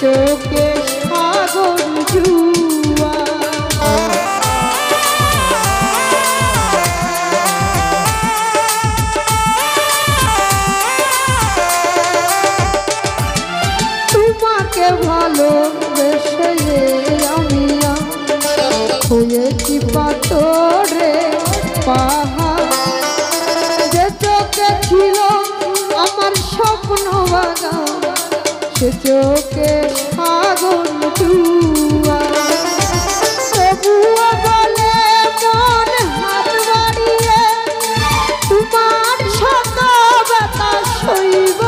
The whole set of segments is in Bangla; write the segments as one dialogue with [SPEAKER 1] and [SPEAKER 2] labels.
[SPEAKER 1] চোখে সাগর জুয়া। তোমাকে ভালোবেসে আমি হয়েছি পাথরে পাহাড়, যে চোখে ছিল আমার স্বপ্ন বাগান, সে চোখে সাগর জুয়া। তবুও বলে মন হাত বাড়িয়ে তোমার শত ব্যথা সইব,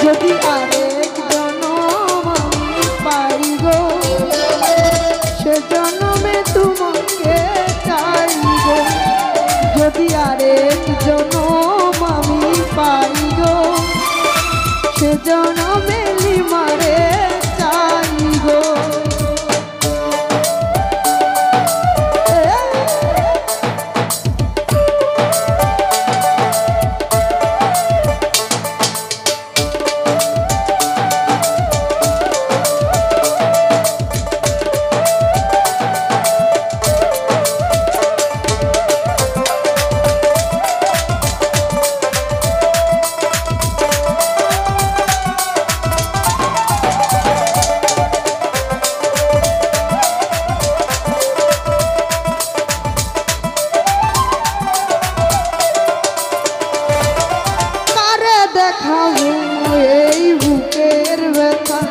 [SPEAKER 1] যদি আরেক জনম আমি পাই গো, সে জনমে তোমাকে চাইব, যদি আরেক জনম আমি পাই গো, সে জনমে লিমারে চাইব। এই বুকের ব্যথা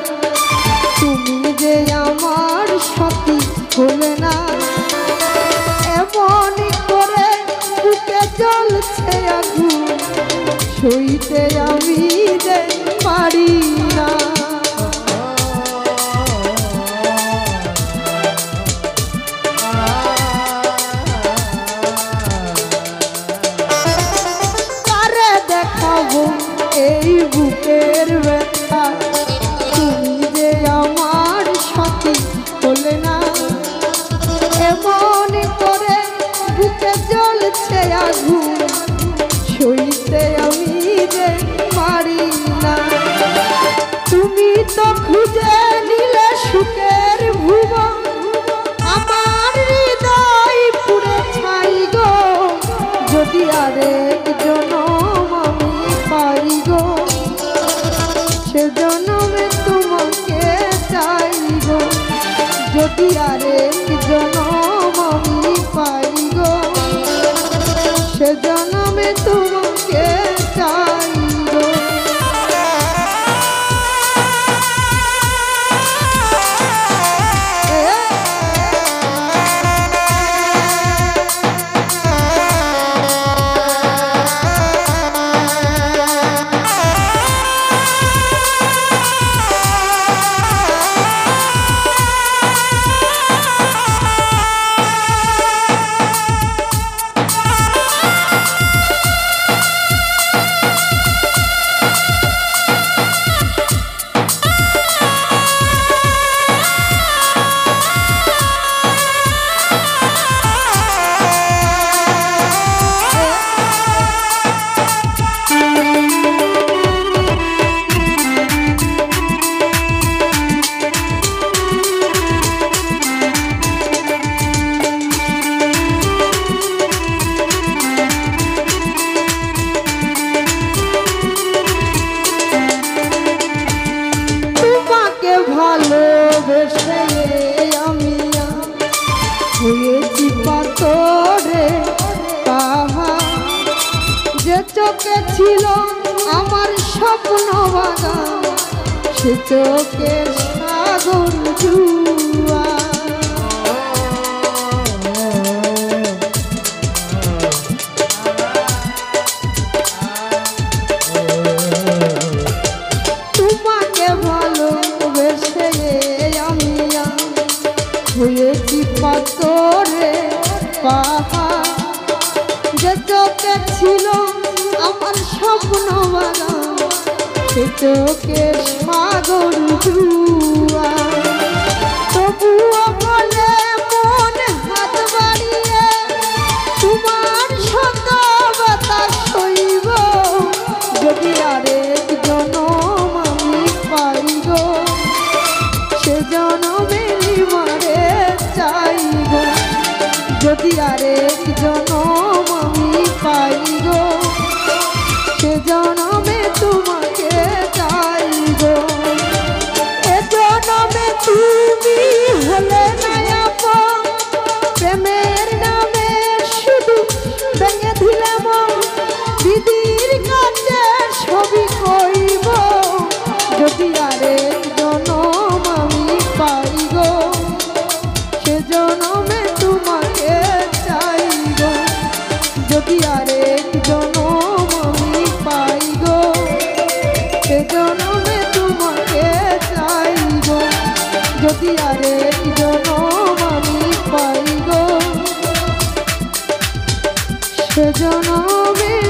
[SPEAKER 1] তুমি যে আমার সাথী হলে না, এমন করে বুকে জ্বলছে আগুন, সইতে আমি যে পারি না। কারে দেখাবো এই বুকের ব্যথা তুমি যে আমার সাথী হলে না, এমন করে বুকে জ্বলছে আগুন, সইতে আমি যে পারি না। তুমি তো খুঁজে নিলে সুখের ভুবন, আমার হৃদয় পুড়ে ছাই গো, যদি আরেক জনম আমি পাই গো, সে জনমে তোমাকে চাইব, যদি আরেক জনম আমি পাই গো, সে জনমে তোমাকে চাইব। ভালোবেসে আমি হয়েছি পাথরে পাহাড়, যে চোখে ছিল আমার স্বপ্ন বাগান, সে চোখের সাগর জুয়া। হয়েছি পাথরে পাহাড়, যে চোখে ছিল আমার স্বপ্ন বাগান, সে চোখের সাগর জুয়া। তবুও বলে মন হাত বাড়িয়ে তোমার শত ব্যথা সইব, যদি আরেক জনম আমি পাই গো, জনমে